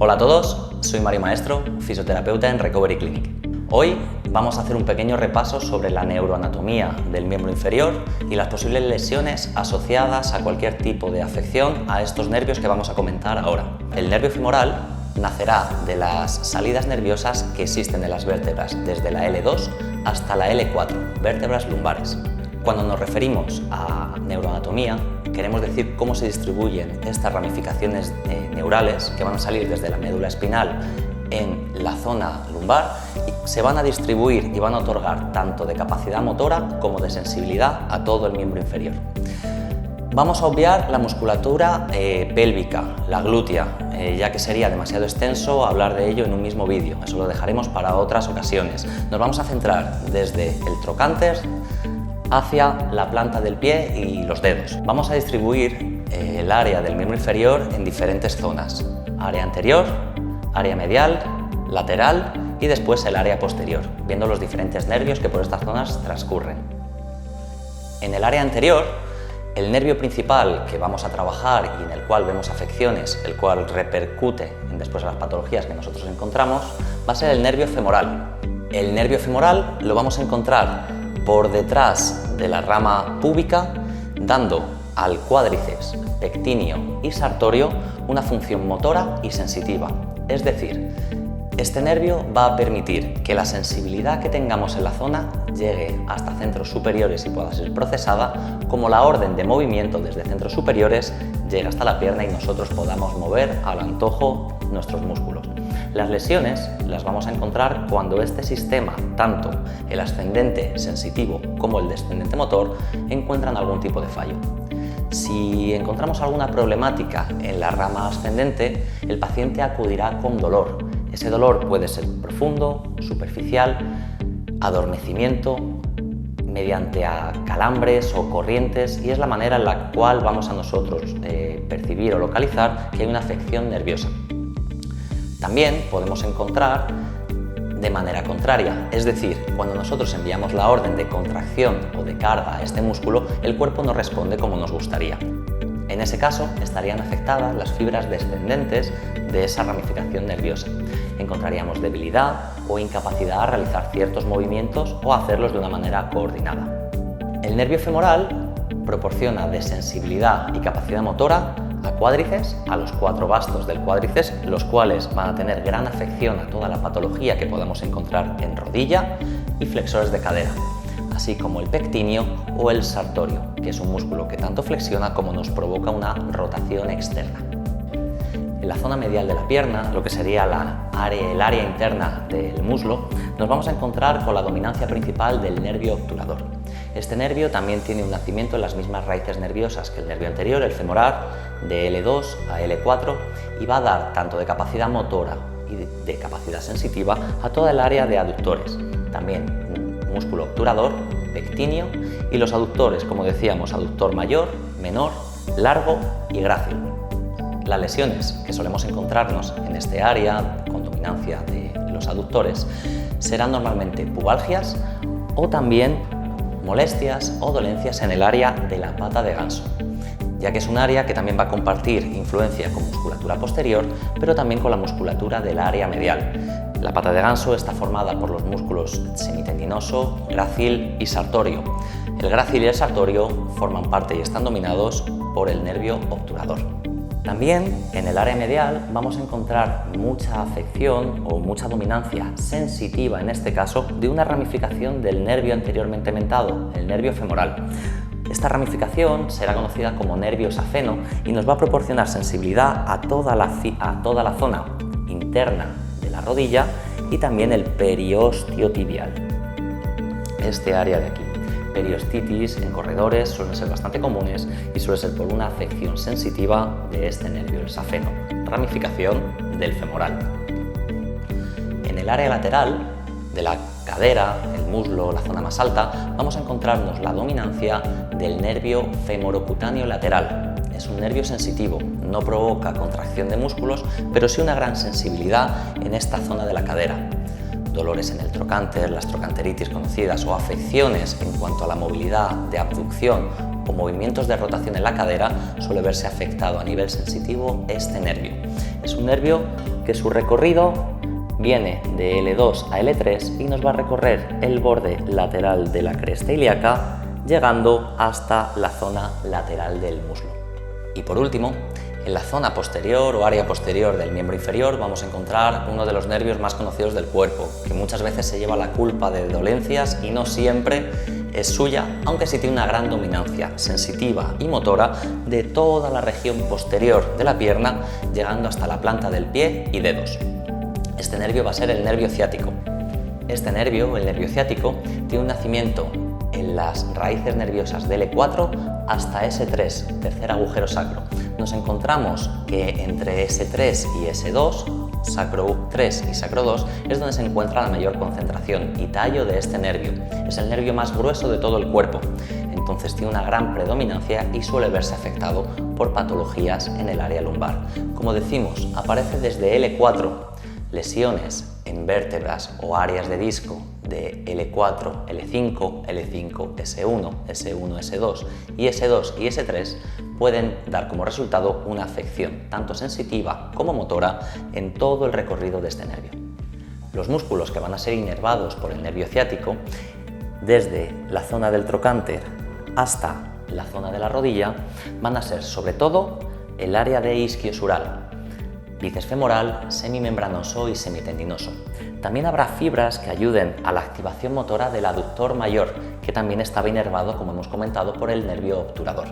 Hola a todos, soy Mario Maestro, fisioterapeuta en Recovery Clinic. Hoy vamos a hacer un pequeño repaso sobre la neuroanatomía del miembro inferior y las posibles lesiones asociadas a cualquier tipo de afección a estos nervios que vamos a comentar ahora. El nervio femoral nacerá de las salidas nerviosas que existen en las vértebras desde la L2 hasta la L4, vértebras lumbares. Cuando nos referimos a neuroanatomía, queremos decir cómo se distribuyen estas ramificaciones neurales que van a salir desde la médula espinal en la zona lumbar y se van a distribuir y van a otorgar tanto de capacidad motora como de sensibilidad a todo el miembro inferior. Vamos a obviar la musculatura pélvica, la glútea, ya que sería demasiado extenso hablar de ello en un mismo vídeo. Eso lo dejaremos para otras ocasiones. Nos vamos a centrar desde el trocánter hacia la planta del pie y los dedos. Vamos a distribuir el área del miembro inferior en diferentes zonas: área anterior, área medial, lateral y después el área posterior, viendo los diferentes nervios que por estas zonas transcurren. En el área anterior, el nervio principal que vamos a trabajar y en el cual vemos afecciones, el cual repercute después en las patologías que nosotros encontramos, va a ser el nervio femoral. El nervio femoral lo vamos a encontrar por detrás de la rama púbica, dando al cuádriceps, pectíneo y sartorio una función motora y sensitiva. Es decir, este nervio va a permitir que la sensibilidad que tengamos en la zona llegue hasta centros superiores y pueda ser procesada, como la orden de movimiento desde centros superiores llega hasta la pierna y nosotros podamos mover al antojo nuestros músculos. Las lesiones las vamos a encontrar cuando este sistema, tanto el ascendente sensitivo como el descendente motor, encuentran algún tipo de fallo. Si encontramos alguna problemática en la rama ascendente, el paciente acudirá con dolor. Ese dolor puede ser profundo, superficial, adormecimiento, mediante calambres o corrientes, y es la manera en la cual vamos a nosotros percibir o localizar que hay una afección nerviosa. También podemos encontrar de manera contraria, es decir, cuando nosotros enviamos la orden de contracción o de carga a este músculo, el cuerpo no responde como nos gustaría. En ese caso, estarían afectadas las fibras descendentes de esa ramificación nerviosa. Encontraríamos debilidad o incapacidad a realizar ciertos movimientos o hacerlos de una manera coordinada. El nervio femoral proporciona de sensibilidad y capacidad motora a cuádriceps, a los 4 bastos del cuádriceps, los cuales van a tener gran afección a toda la patología que podamos encontrar en rodilla y flexores de cadera, así como el pectíneo o el sartorio, que es un músculo que tanto flexiona como nos provoca una rotación externa. En la zona medial de la pierna, lo que sería el área interna del muslo, nos vamos a encontrar con la dominancia principal del nervio obturador. Este nervio también tiene un nacimiento en las mismas raíces nerviosas que el nervio anterior, el femoral, de L2 a L4, y va a dar tanto de capacidad motora y de capacidad sensitiva a toda el área de aductores. También un músculo obturador, pectíneo, y los aductores, como decíamos, aductor mayor, menor, largo y grácil. Las lesiones que solemos encontrarnos en este área, con dominancia de los aductores, serán normalmente pubalgias o también molestias o dolencias en el área de la pata de ganso, ya que es un área que también va a compartir influencia con musculatura posterior, pero también con la musculatura del área medial. La pata de ganso está formada por los músculos semitendinoso, grácil y sartorio. El grácil y el sartorio forman parte y están dominados por el nervio obturador. También en el área medial vamos a encontrar mucha afección o mucha dominancia sensitiva, en este caso, de una ramificación del nervio anteriormente mentado, el nervio femoral. Esta ramificación será conocida como nervio safeno y nos va a proporcionar sensibilidad a toda la zona interna de la rodilla y también el periostio tibial. Este área de aquí. Periostitis en corredores suelen ser bastante comunes y suele ser por una afección sensitiva de este nervio, el safeno, ramificación del femoral. En el área lateral de la cadera, el muslo, la zona más alta, vamos a encontrarnos la dominancia del nervio femorecutáneo lateral. Es un nervio sensitivo, no provoca contracción de músculos, pero sí una gran sensibilidad en esta zona de la cadera. Dolores en el trocánter, las trocanteritis conocidas o afecciones en cuanto a la movilidad de abducción o movimientos de rotación en la cadera, suele verse afectado a nivel sensitivo este nervio. Es un nervio que su recorrido viene de L2 a L3 y nos va a recorrer el borde lateral de la cresta ilíaca, llegando hasta la zona lateral del muslo. Y por último, en la zona posterior o área posterior del miembro inferior vamos a encontrar uno de los nervios más conocidos del cuerpo, que muchas veces se lleva la culpa de dolencias y no siempre es suya, aunque sí tiene una gran dominancia sensitiva y motora de toda la región posterior de la pierna, llegando hasta la planta del pie y dedos. Este nervio va a ser el nervio ciático. Este nervio, el nervio ciático, tiene un nacimiento en las raíces nerviosas del L4 hasta S3, tercer agujero sacro. Nos encontramos que entre S3 y S2, sacro 3 y sacro 2, es donde se encuentra la mayor concentración y tallo de este nervio. Es el nervio más grueso de todo el cuerpo, entonces tiene una gran predominancia y suele verse afectado por patologías en el área lumbar. Como decimos, aparece desde L4. Lesiones en vértebras o áreas de disco de L4, L5, L5, S1, S1, S2 y S2 y S3 pueden dar como resultado una afección tanto sensitiva como motora en todo el recorrido de este nervio. Los músculos que van a ser inervados por el nervio ciático, desde la zona del trocánter hasta la zona de la rodilla, van a ser sobre todo el área de isquiosural, bíceps femoral, semimembranoso y semitendinoso. También habrá fibras que ayuden a la activación motora del aductor mayor, que también estaba inervado, como hemos comentado, por el nervio obturador.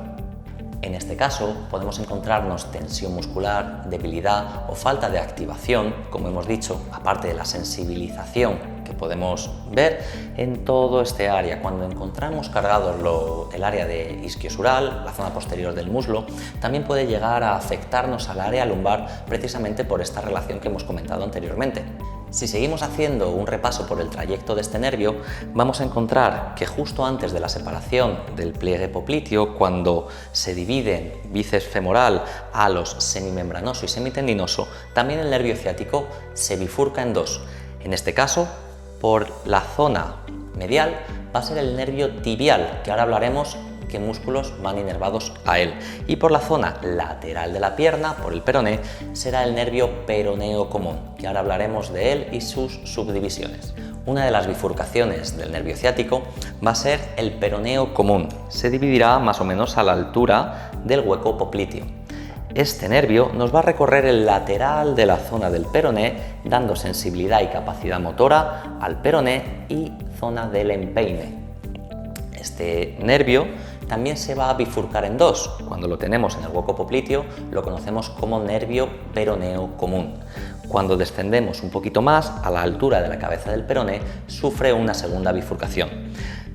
En este caso podemos encontrarnos tensión muscular, debilidad o falta de activación, como hemos dicho, aparte de la sensibilización que podemos ver en todo este área. Cuando encontramos cargado el área de isquiosural, la zona posterior del muslo, también puede llegar a afectarnos al área lumbar precisamente por esta relación que hemos comentado anteriormente. Si seguimos haciendo un repaso por el trayecto de este nervio, vamos a encontrar que justo antes de la separación del pliegue popliteo, cuando se dividen bíceps femoral, halos, semimembranoso y semitendinoso, también el nervio ciático se bifurca en dos. En este caso, por la zona medial va a ser el nervio tibial, que ahora hablaremos qué músculos van inervados a él, y por la zona lateral de la pierna, por el peroné, será el nervio peroneo común, que ahora hablaremos de él y sus subdivisiones. Una de las bifurcaciones del nervio ciático va a ser el peroneo común. Se dividirá más o menos a la altura del hueco popliteo. Este nervio nos va a recorrer el lateral de la zona del peroné, dando sensibilidad y capacidad motora al peroné y zona del empeine. Este nervio también se va a bifurcar en dos. Cuando lo tenemos en el hueco popliteo lo conocemos como nervio peroneo común. Cuando descendemos un poquito más a la altura de la cabeza del peroné, sufre una segunda bifurcación,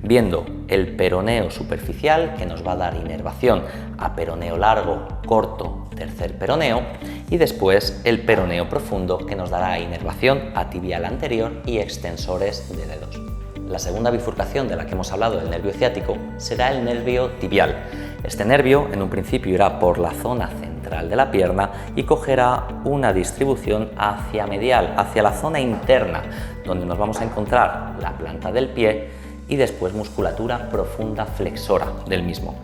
viendo el peroneo superficial, que nos va a dar inervación a peroneo largo, corto, tercer peroneo, y después el peroneo profundo, que nos dará inervación a tibial anterior y extensores de dedos. La segunda bifurcación de la que hemos hablado del nervio ciático será el nervio tibial. Este nervio en un principio irá por la zona central de la pierna y cogerá una distribución hacia medial, hacia la zona interna, donde nos vamos a encontrar la planta del pie y después musculatura profunda flexora del mismo.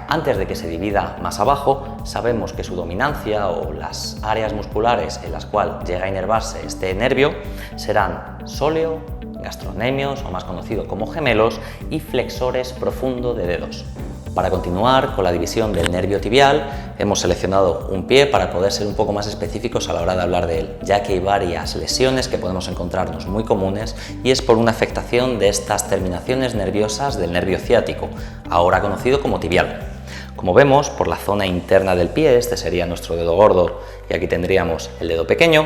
Antes de que se divida más abajo, sabemos que su dominancia o las áreas musculares en las cuales llega a inervarse este nervio serán sóleo, gastrocnemios, o más conocido como gemelos, y flexores profundo de dedos. Para continuar con la división del nervio tibial, hemos seleccionado un pie para poder ser un poco más específicos a la hora de hablar de él, ya que hay varias lesiones que podemos encontrarnos muy comunes y es por una afectación de estas terminaciones nerviosas del nervio ciático, ahora conocido como tibial. Como vemos, por la zona interna del pie, este sería nuestro dedo gordo y aquí tendríamos el dedo pequeño,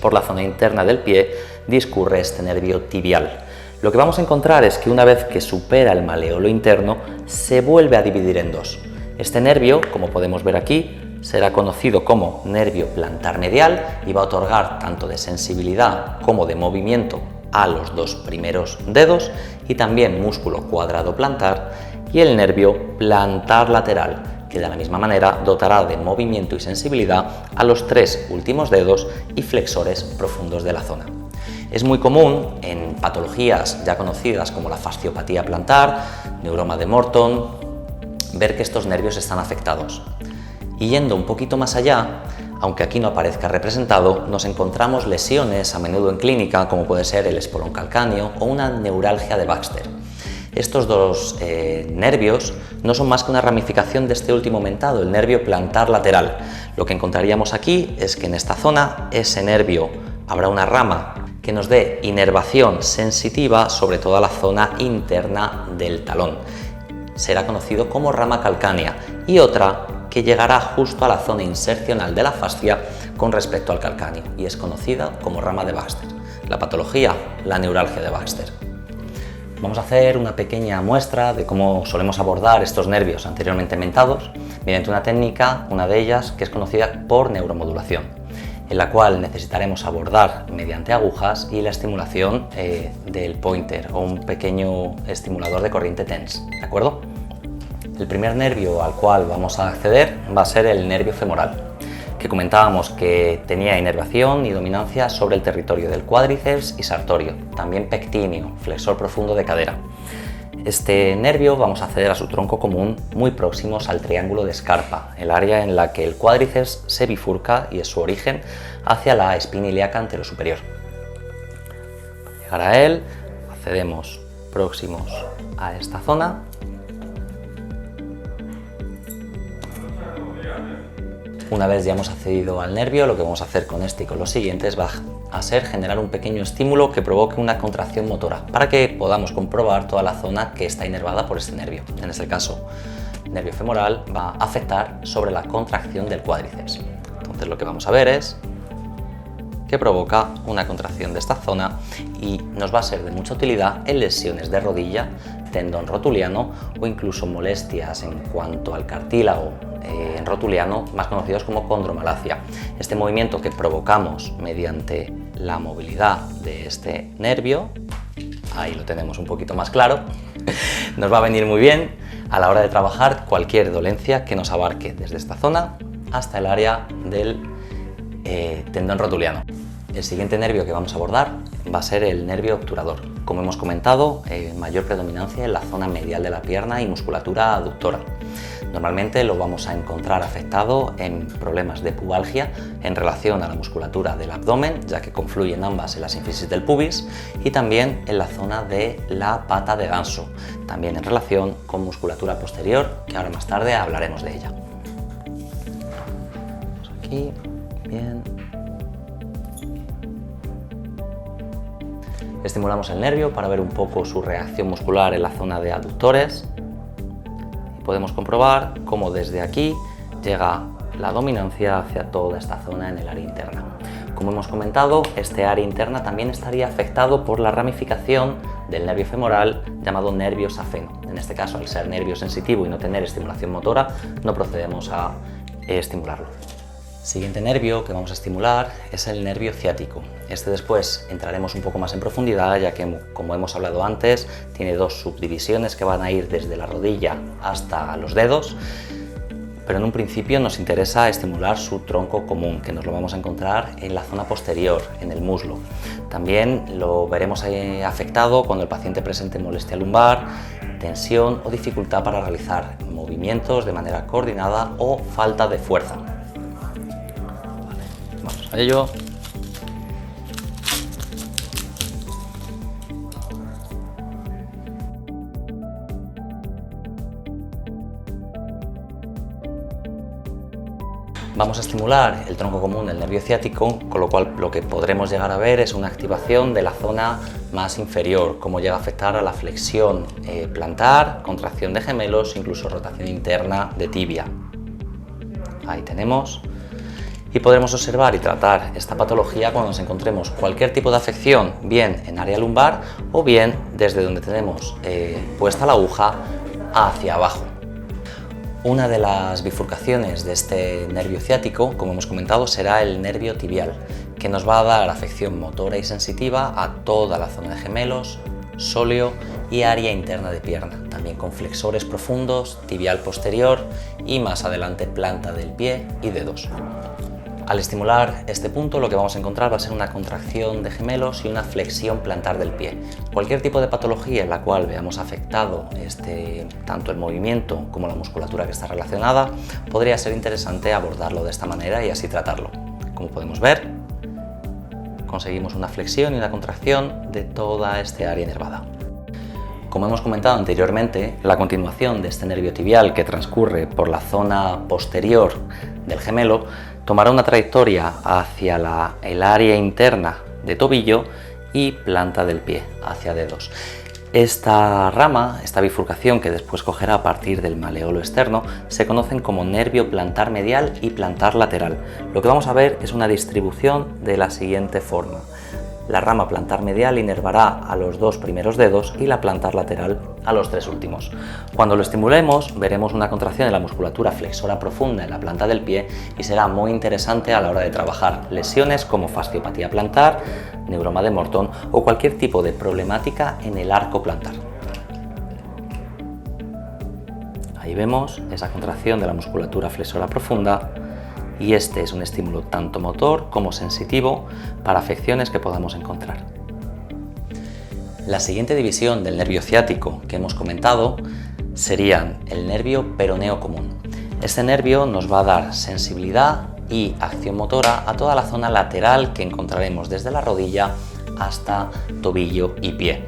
por la zona interna del pie discurre este nervio tibial. Lo que vamos a encontrar es que una vez que supera el maleolo interno, se vuelve a dividir en dos. Este nervio, como podemos ver aquí, será conocido como nervio plantar medial y va a otorgar tanto de sensibilidad como de movimiento a los dos primeros dedos y también músculo cuadrado plantar, y el nervio plantar lateral, que de la misma manera dotará de movimiento y sensibilidad a los tres últimos dedos y flexores profundos de la zona. Es muy común en patologías ya conocidas como la fasciopatía plantar, neuroma de Morton, ver que estos nervios están afectados. Y yendo un poquito más allá, Aunque aquí no aparezca representado, nos encontramos lesiones a menudo en clínica, como puede ser el espolón calcáneo o una neuralgia de Baxter. Estos dos nervios no son más que una ramificación de este último mentado, el nervio plantar lateral. Lo que encontraríamos aquí es que en esta zona, ese nervio, habrá una rama que nos dé inervación sensitiva sobre toda la zona interna del talón. Será conocido como rama calcánea, y otra que llegará justo a la zona insercional de la fascia con respecto al calcáneo, y es conocida como rama de Baxter. La patología, la neuralgia de Baxter. Vamos a hacer una pequeña muestra de cómo solemos abordar estos nervios anteriormente mentados mediante una técnica, una de ellas, que es conocida por neuromodulación, en la cual necesitaremos abordar mediante agujas y la estimulación del pointer o un pequeño estimulador de corriente TENS, ¿de acuerdo? El primer nervio al cual vamos a acceder va a ser el nervio femoral, que comentábamos que tenía inervación y dominancia sobre el territorio del cuádriceps y sartorio, también pectíneo, flexor profundo de cadera. Este nervio vamos a acceder a su tronco común muy próximos al triángulo de Scarpa, el área en la que el cuádriceps se bifurca y es su origen hacia la espina ilíaca anterosuperior. Para llegar a él, accedemos próximos a esta zona. Una vez ya hemos accedido al nervio, lo que vamos a hacer con este y con los siguientes va a ser generar un pequeño estímulo que provoque una contracción motora para que podamos comprobar toda la zona que está inervada por este nervio. En este caso, el nervio femoral va a afectar sobre la contracción del cuádriceps. Entonces lo que vamos a ver es que provoca una contracción de esta zona y nos va a ser de mucha utilidad en lesiones de rodilla, tendón rotuliano o incluso molestias en cuanto al cartílago rotuliano, más conocidos como condromalacia. Este movimiento que provocamos mediante la movilidad de este nervio, ahí lo tenemos un poquito más claro, nos va a venir muy bien a la hora de trabajar cualquier dolencia que nos abarque desde esta zona hasta el área del tendón rotuliano. El siguiente nervio que vamos a abordar va a ser el nervio obturador. Como hemos comentado, mayor predominancia en la zona medial de la pierna y musculatura aductora. Normalmente lo vamos a encontrar afectado en problemas de pubalgia en relación a la musculatura del abdomen, ya que confluyen ambas en la sínfisis del pubis, y también en la zona de la pata de ganso, también en relación con musculatura posterior, que ahora más tarde hablaremos de ella. Vamos aquí, bien. Estimulamos el nervio para ver un poco su reacción muscular en la zona de aductores. Podemos comprobar cómo desde aquí llega la dominancia hacia toda esta zona en el área interna. Como hemos comentado, este área interna también estaría afectado por la ramificación del nervio femoral llamado nervio safeno. En este caso, al ser nervio sensitivo y no tener estimulación motora, no procedemos a estimularlo. Siguiente nervio que vamos a estimular es el nervio ciático. Este después entraremos un poco más en profundidad, ya que, como hemos hablado antes, tiene dos subdivisiones que van a ir desde la rodilla hasta los dedos, pero en un principio nos interesa estimular su tronco común, que nos lo vamos a encontrar en la zona posterior, en el muslo. También lo veremos afectado cuando el paciente presente molestia lumbar, tensión o dificultad para realizar movimientos de manera coordinada o falta de fuerza. Vamos a ello. Vamos a estimular el tronco común del nervio ciático, con lo cual lo que podremos llegar a ver es una activación de la zona más inferior, como llega a afectar a la flexión plantar, contracción de gemelos, incluso rotación interna de tibia. Ahí tenemos. Y podremos observar y tratar esta patología cuando nos encontremos cualquier tipo de afección, bien en área lumbar o bien desde donde tenemos puesta la aguja hacia abajo. Una de las bifurcaciones de este nervio ciático, como hemos comentado, será el nervio tibial, que nos va a dar afección motora y sensitiva a toda la zona de gemelos, sóleo y área interna de pierna, también con flexores profundos, tibial posterior y más adelante planta del pie y dedos. Al estimular este punto, lo que vamos a encontrar va a ser una contracción de gemelos y una flexión plantar del pie. Cualquier tipo de patología en la cual veamos afectado tanto el movimiento como la musculatura que está relacionada, podría ser interesante abordarlo de esta manera y así tratarlo. Como podemos ver, conseguimos una flexión y una contracción de toda esta área inervada. Como hemos comentado anteriormente, la continuación de este nervio tibial que transcurre por la zona posterior del gemelo tomará una trayectoria hacia el área interna de tobillo y planta del pie, hacia dedos. Esta rama, esta bifurcación que después cogerá a partir del maleolo externo, se conocen como nervio plantar medial y plantar lateral. Lo que vamos a ver es una distribución de la siguiente forma. La rama plantar medial inervará a los 2 primeros dedos y la plantar lateral a los 3 últimos. Cuando lo estimulemos, veremos una contracción de la musculatura flexora profunda en la planta del pie y será muy interesante a la hora de trabajar lesiones como fasciopatía plantar, neuroma de Morton o cualquier tipo de problemática en el arco plantar. Ahí vemos esa contracción de la musculatura flexora profunda. Y este es un estímulo tanto motor como sensitivo para afecciones que podamos encontrar. La siguiente división del nervio ciático que hemos comentado serían el nervio peroneo común. Este nervio nos va a dar sensibilidad y acción motora a toda la zona lateral que encontraremos desde la rodilla hasta tobillo y pie.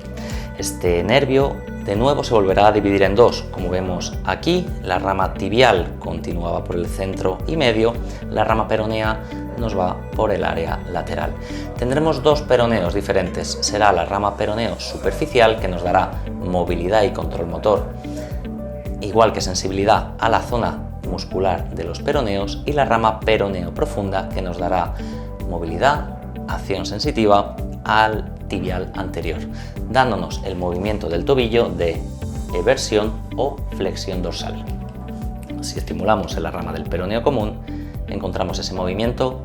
Este nervio de nuevo se volverá a dividir en dos. Como vemos aquí, la rama tibial continuaba por el centro y medio, la rama peronea nos va por el área lateral. Tendremos dos peroneos diferentes. Será la rama peroneo superficial, que nos dará movilidad y control motor, igual que sensibilidad a la zona muscular de los peroneos, y la rama peroneo profunda, que nos dará movilidad, acción sensitiva al tibial anterior, dándonos el movimiento del tobillo de eversión o flexión dorsal. Si estimulamos en la rama del peroneo común, encontramos ese movimiento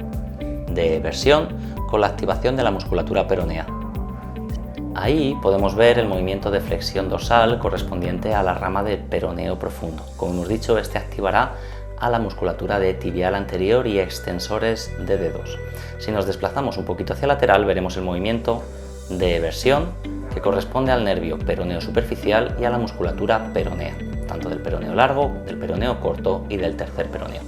de eversión con la activación de la musculatura peronea. Ahí podemos ver el movimiento de flexión dorsal correspondiente a la rama de peroneo profundo. Como hemos dicho, este activará a la musculatura de tibial anterior y extensores de dedos. Si nos desplazamos un poquito hacia lateral, veremos el movimiento de eversión que corresponde al nervio peroneo superficial y a la musculatura peronea, tanto del peroneo largo, del peroneo corto y del tercer peroneo.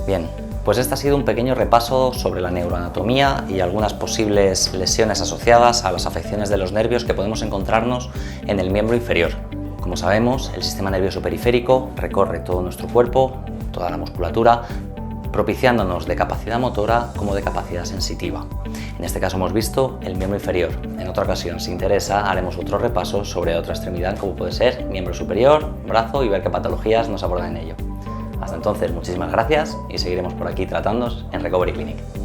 Bien, pues este ha sido un pequeño repaso sobre la neuroanatomía y algunas posibles lesiones asociadas a las afecciones de los nervios que podemos encontrarnos en el miembro inferior. Como sabemos, el sistema nervioso periférico recorre todo nuestro cuerpo, toda la musculatura, propiciándonos de capacidad motora como de capacidad sensitiva. En este caso hemos visto el miembro inferior. En otra ocasión, si interesa, haremos otro repaso sobre otra extremidad, como puede ser miembro superior, brazo, y ver qué patologías nos abordan en ello. Hasta entonces, muchísimas gracias y seguiremos por aquí tratándonos en Recovery Clinic.